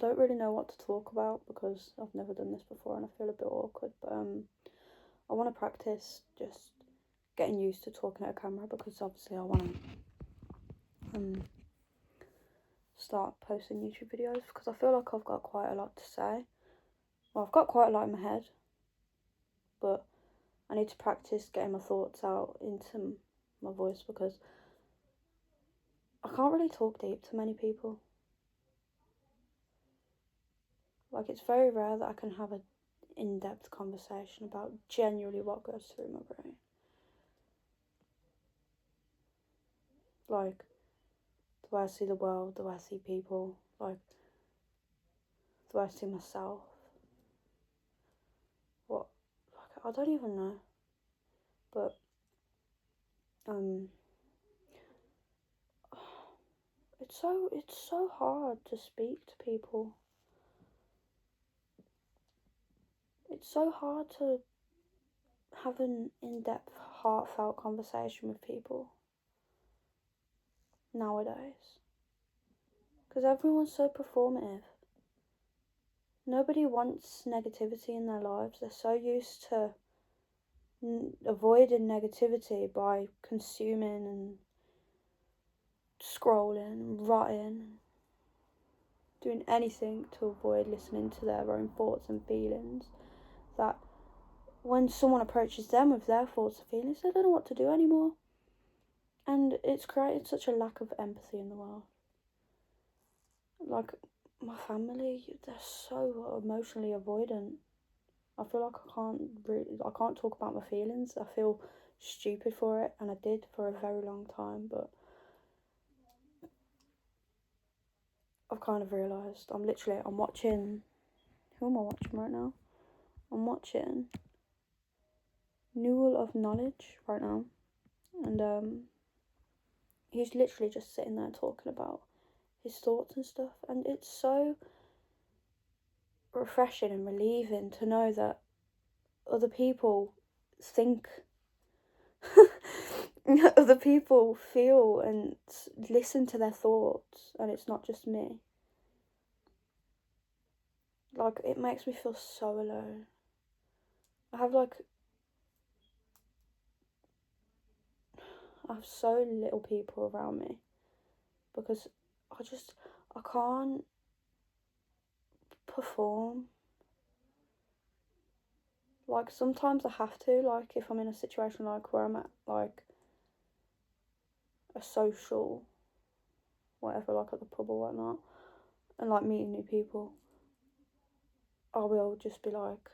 don't really know what to talk about because I've never done this before and I feel a bit awkward, but I want to practice just getting used to talking at a camera because obviously I want to start posting YouTube videos because I feel like I've got quite a lot to say. Well, I've got quite a lot in my head, but I need to practice getting my thoughts out into my voice because I can't really talk deep to many people. Like, it's very rare that I can have an in-depth conversation about genuinely what goes through my brain. Like, the way I see the world, the way I see people, like, the way I see myself. What, like, I don't even know. But, it's so hard to speak to people. It's so hard to have an in-depth, heartfelt conversation with people nowadays. Because everyone's so performative. Nobody wants negativity in their lives. They're so used to avoiding negativity by consuming and scrolling and writing, doing anything to avoid listening to their own thoughts and feelings, that when someone approaches them with their thoughts and feelings, they don't know what to do anymore. And it's created such a lack of empathy in the world. Like, my family, they're so emotionally avoidant. I feel like I can't talk about my feelings. I feel stupid for it, and I did for a very long time, but I've kind of realised I'm watching, who am I watching right now? I'm watching Newell of Knowledge right now, and he's literally just sitting there talking about his thoughts and stuff, and it's so refreshing and relieving to know that other people think other people feel and listen to their thoughts, and it's not just me. Like, it makes me feel so alone. I have so little people around me because I can't perform. Like, sometimes I have to, like, if I'm in a situation like where I'm at, like, a social whatever, like at the pub or whatnot, and like meeting new people, I will just be like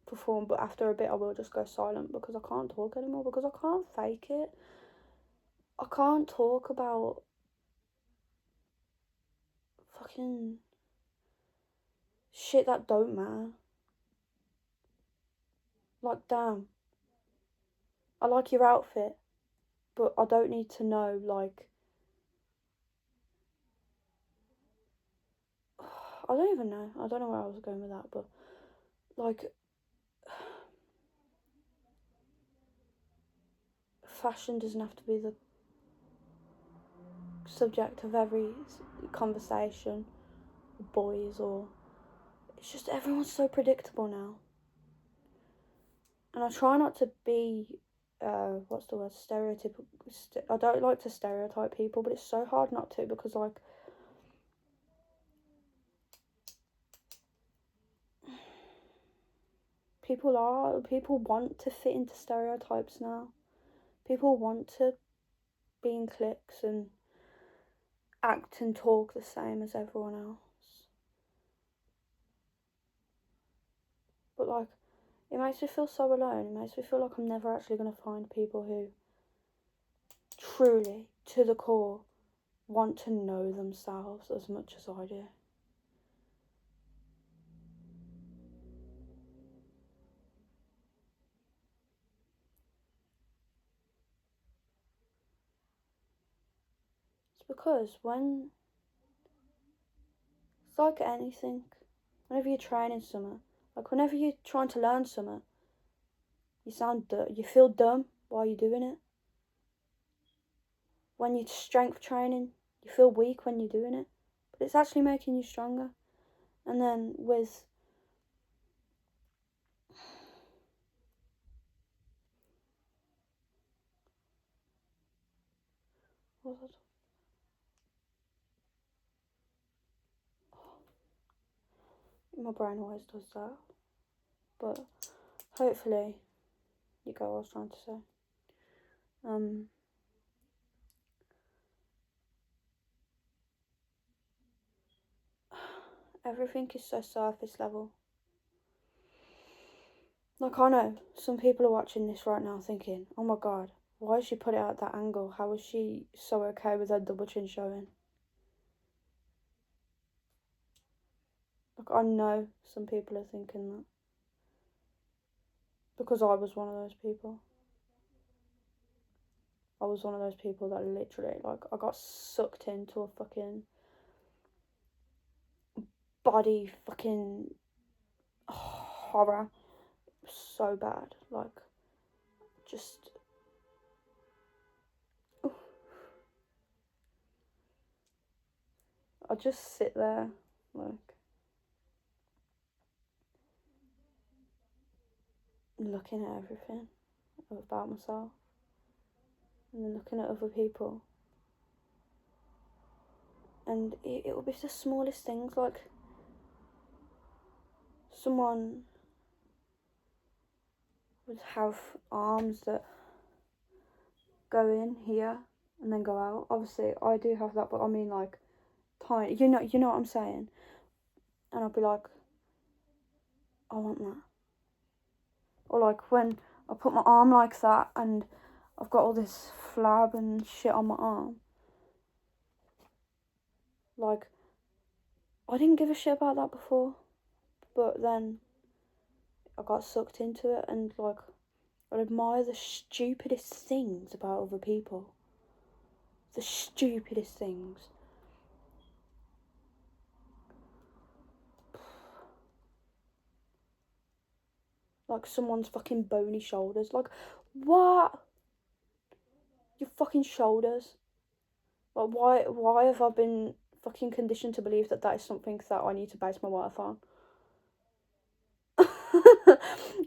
perform, but after a bit I will just go silent because I can't talk anymore, because I can't fake it. I can't talk about fucking shit that don't matter. Like, damn, I like your outfit, but I don't need to know, like, I don't even know. I don't know where I was going with that, but like, fashion doesn't have to be the subject of every conversation, boys, or it's just everyone's so predictable now. And I try not to be, what's the word, stereotypical. I don't like to stereotype people, but it's so hard not to, because like, people want to fit into stereotypes now. People want to be in cliques and act and talk the same as everyone else. But like, it makes me feel so alone. It makes me feel like I'm never actually going to find people who truly, to the core, want to know themselves as much as I do. It's because it's like anything, whenever you're training something, like whenever you're trying to learn something, you feel dumb while you're doing it. When you're strength training, you feel weak when you're doing it, but it's actually making you stronger. And then with what was it? My brain always does that, but hopefully you get what I was trying to say. Everything is so surface level. Like, I know some people are watching this right now thinking, oh my god, why did she put it at that angle? How was she so okay with her double chin showing? Like, I know some people are thinking that. Because I was one of those people. I was one of those people that literally, like, I got sucked into a fucking body fucking horror so bad. Like, just. I just sit there, like, looking at everything about myself and then looking at other people. And it will be the smallest things, like someone would have arms that go in here and then go out. Obviously, I do have that, but I mean, like, tiny. You know what I'm saying? And I'll be like, I want that. Or like when I put my arm like that and I've got all this flab and shit on my arm. Like, I didn't give a shit about that before, but then I got sucked into it, and like, I admire the stupidest things about other people. The stupidest things. Like someone's fucking bony shoulders. Like, what? Your fucking shoulders. Like, why have I been fucking conditioned to believe that is something that I need to base my worth on?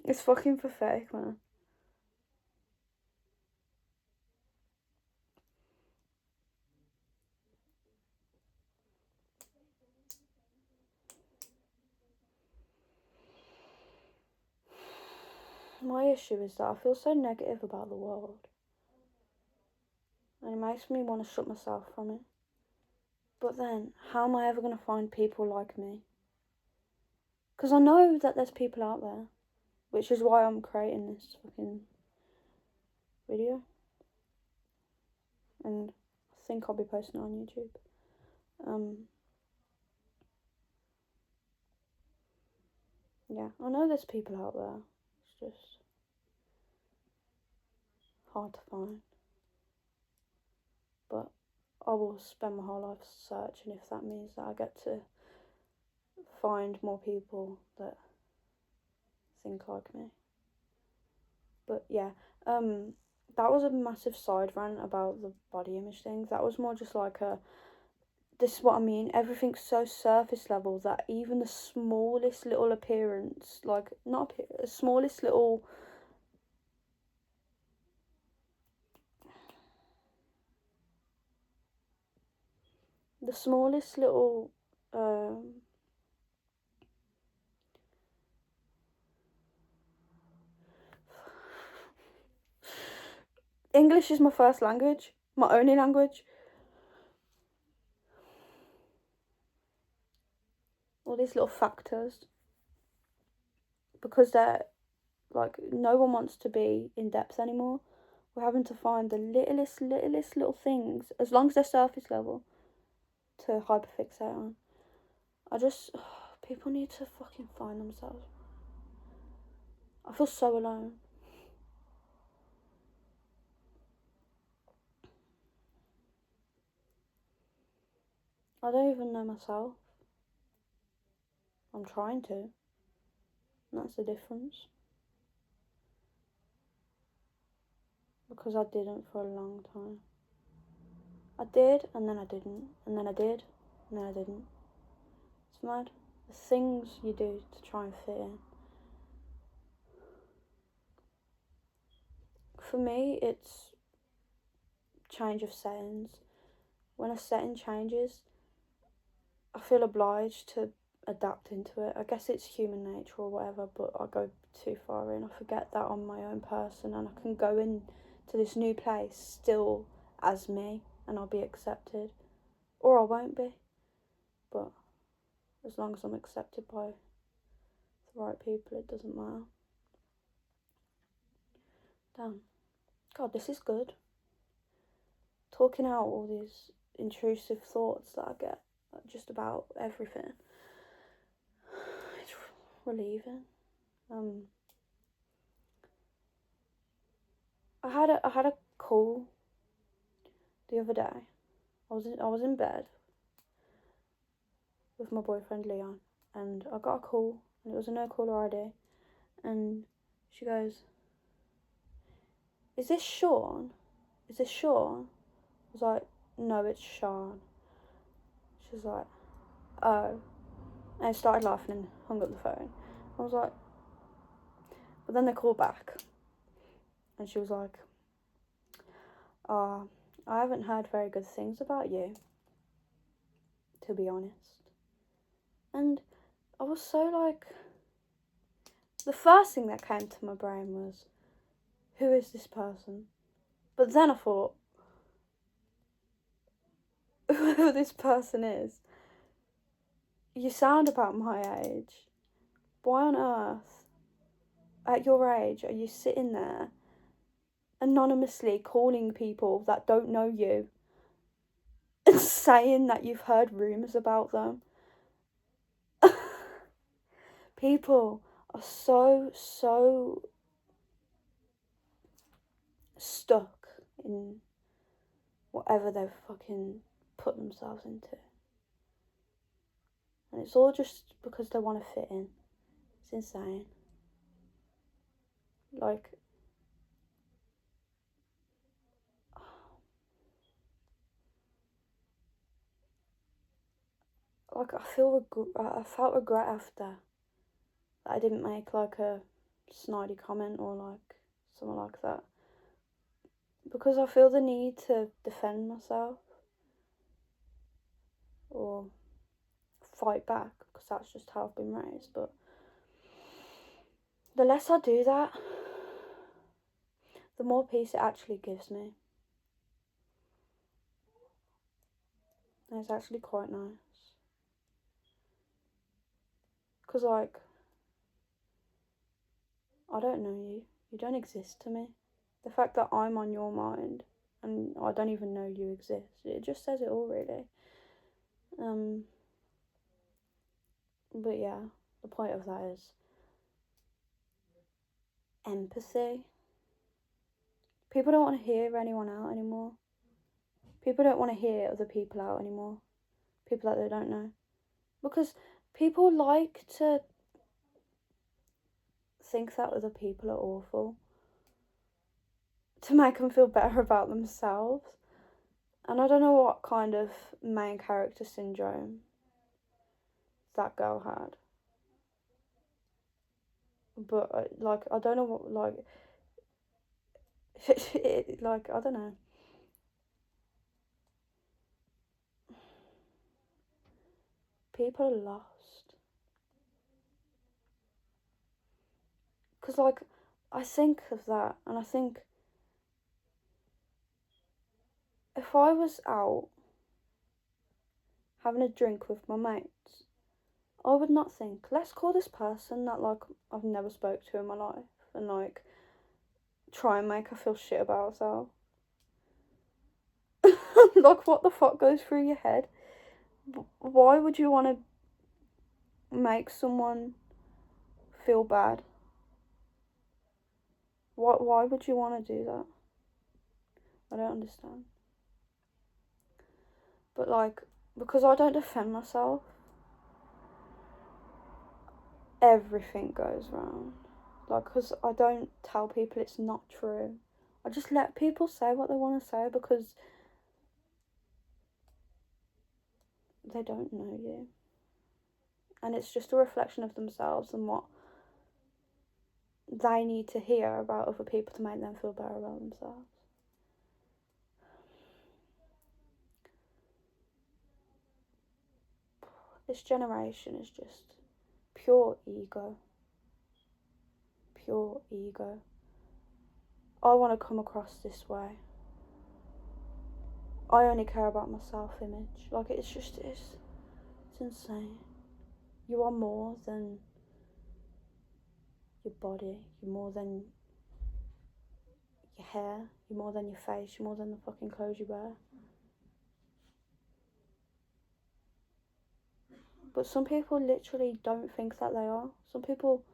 It's fucking pathetic, man. My issue is that I feel so negative about the world. And it makes me want to shut myself from it. But then, how am I ever going to find people like me? Because I know that there's people out there. Which is why I'm creating this fucking video. And I think I'll be posting it on YouTube. Yeah, I know there's people out there. It's just hard to find. But I will spend my whole life searching if that means that I get to find more people that think like me. But yeah, that was a massive side rant about the body image thing. That was more just like this is what I mean, everything's so surface level that even the smallest little appearance, like, not the smallest little, the smallest little, English is my first language, my only language. All these little factors, because they're, like, no one wants to be in depth anymore. We're having to find the littlest little things, as long as they're surface level, to hyperfixate on. People need to fucking find themselves. I feel so alone. I don't even know myself. I'm trying to. And that's the difference. Because I didn't for a long time. I did, and then I didn't, and then I did, No, I didn't. It's mad. The things you do to try and fit in. For me, it's change of settings. When a setting changes, I feel obliged to adapt into it. I guess it's human nature or whatever, but I go too far in. I forget that I'm my own person and I can go into this new place still as me and I'll be accepted. Or I won't be. But as long as I'm accepted by the right people, it doesn't matter. Damn. God, this is good. Talking out all these intrusive thoughts that I get, just about everything. It's relieving. I had a call the other day. I was in bed with my boyfriend Leon, and I got a call, and it was a no caller ID, and she goes, "Is this Sean? Is this Sean?" I was like, "No, it's Sean." She was like, "Oh," and I started laughing and hung up the phone. I was like, but then they called back, and she was like, I haven't heard very good things about you, to be honest." And I was so like, the first thing that came to my brain was, who is this person? But then I thought, whoever this person is, you sound about my age. Why on earth, at your age, are you sitting there anonymously calling people that don't know you and saying that you've heard rumours about them? People are so stuck in whatever they've fucking put themselves into. And it's all just because they want to fit in. It's insane. Like, I felt regret after that I didn't make like a snidey comment or like something like that, because I feel the need to defend myself or fight back, because that's just how I've been raised. But the less I do that, the more peace it actually gives me, and it's actually quite nice. Because like, I don't know you. You don't exist to me. The fact that I'm on your mind and I don't even know you exist, it just says it all, really. But yeah, the point of that is empathy. People don't want to hear anyone out anymore. People don't want to hear other people out anymore. People that they don't know. Because people like to think that other people are awful to make them feel better about themselves. And I don't know what kind of main character syndrome that girl had. But, like, I don't know what, like, like, I don't know. People are lost. Because, like, I think of that and I think, if I was out having a drink with my mates, I would not think, let's call this person that, like, I've never spoke to in my life and, like, try and make her feel shit about herself. Like, what the fuck goes through your head? Why would you want to make someone feel bad? Why would you want to do that? I don't understand. But, like, because I don't defend myself, everything goes wrong. Like, because I don't tell people it's not true. I just let people say what they want to say, because they don't know you. And it's just a reflection of themselves and what they need to hear about other people to make them feel better about themselves. This generation is just pure ego. Pure ego. I want to come across this way. I only care about my self-image. Like, it's insane. You are more than your body. You're more than your hair. You're more than your face. You're more than the fucking clothes you wear. But some people literally don't think that they are. Some people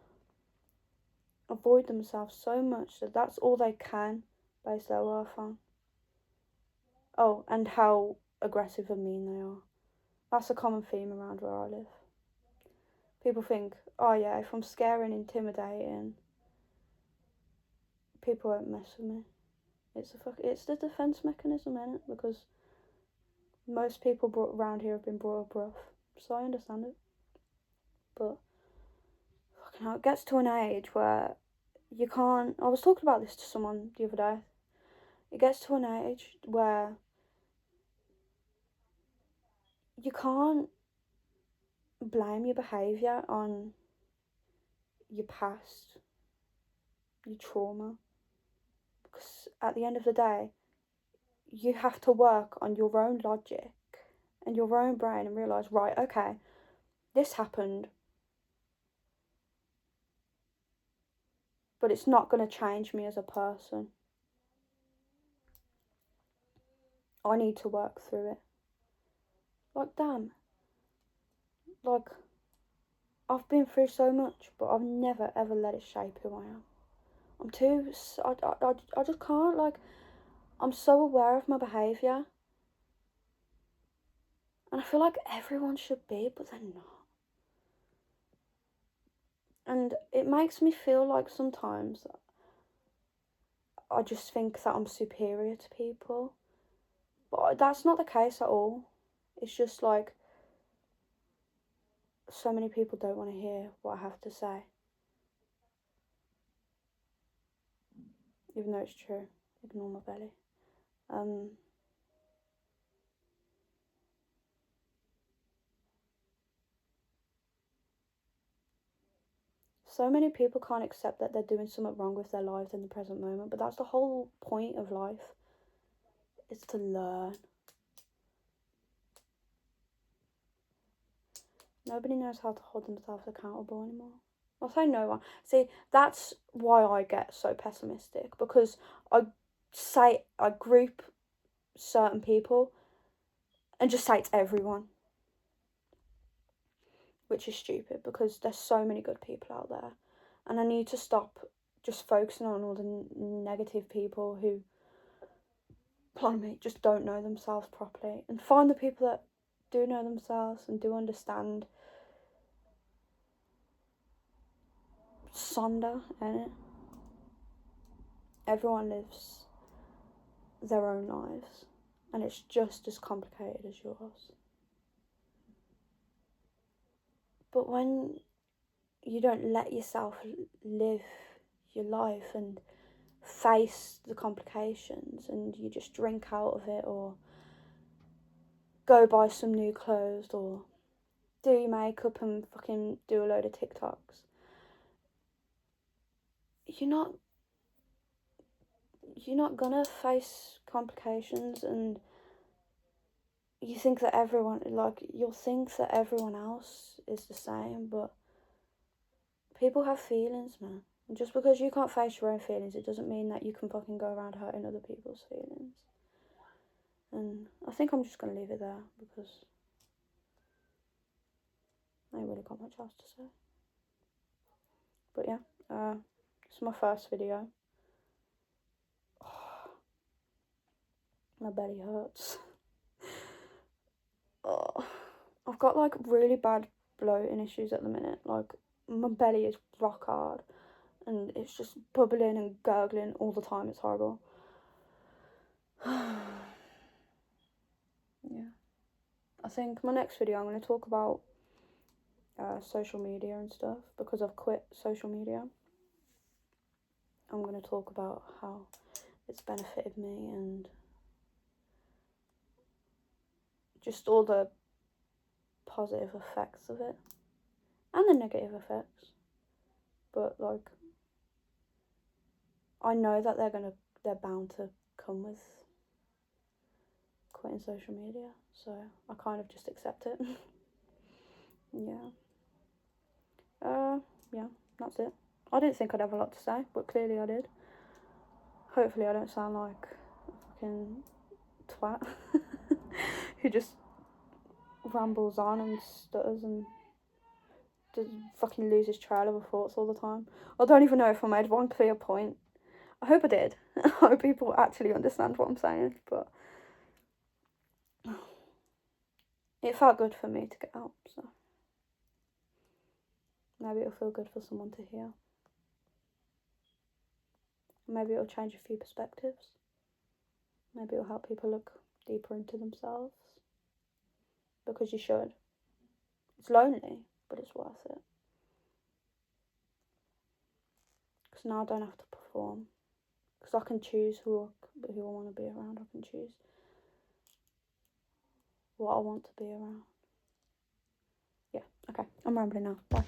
avoid themselves so much that that's all they can base their worth on. Oh, and how aggressive and mean they are. That's a common theme around where I live. People think, oh yeah, if I'm scary and intimidating, people won't mess with me. It's the defense mechanism, innit? Because most people around here have been brought up rough, so I understand it. But fucking hell, it gets to an age where you can't. I was talking about this to someone the other day. It gets to an age where you can't blame your behaviour on your past, your trauma, because at the end of the day, you have to work on your own logic and your own brain and realise, right, okay, this happened, but it's not going to change me as a person. I need to work through it. Like, damn. Like, I've been through so much, but I've never ever let it shape who I am. I just can't, like, I'm so aware of my behaviour. And I feel like everyone should be, but they're not. And it makes me feel like sometimes I just think that I'm superior to people. But that's not the case at all. It's just like so many people don't want to hear what I have to say. Even though it's true. Ignore my belly. So many people can't accept that they're doing something wrong with their lives in the present moment, but that's the whole point of life. It's to learn. Nobody knows how to hold themselves accountable anymore. I'll say no one. See, that's why I get so pessimistic, because I group certain people and just say it's everyone, which is stupid because there's so many good people out there, and I need to stop just focusing on all the negative people who, pardon me, just don't know themselves properly, and find the people that do know themselves and do understand. Sonder, innit? Everyone lives their own lives, and it's just as complicated as yours. But when you don't let yourself live your life and face the complications, and you just drink out of it, or go buy some new clothes, or do your makeup and fucking do a load of TikToks, you're not gonna face complications, and you think that you'll think that everyone else is the same, but people have feelings, man. And just because you can't face your own feelings, it doesn't mean that you can fucking go around hurting other people's feelings. And I think I'm just going to leave it there, because I ain't really got much else to say. But yeah, it's my first video. My belly hurts. I've got like really bad bloating issues at the minute. Like, my belly is rock hard, and it's just bubbling and gurgling all the time. It's horrible. Yeah. I think my next video I'm going to talk about social media and stuff, because I've quit social media. I'm going to talk about how it's benefited me and just all the positive effects of it and the negative effects. But like, I know that they're bound to come with quitting social media, so I kind of just accept it. Yeah. Yeah, that's it. I didn't think I'd have a lot to say, but clearly I did. Hopefully I don't sound like a fucking twat who just rambles on and stutters and just fucking loses trail of thoughts all the time. I don't even know if I made one clear point. I hope I did. I hope people actually understand what I'm saying, but it felt good for me to get out, so maybe it'll feel good for someone to hear. Maybe it'll change a few perspectives. Maybe it'll help people look deeper into themselves. Because you should. It's lonely, but it's worth it. Because now I don't have to perform. Because I can choose who I want to be around. I can choose what I want to be around. Yeah, okay. I'm rambling now. Bye.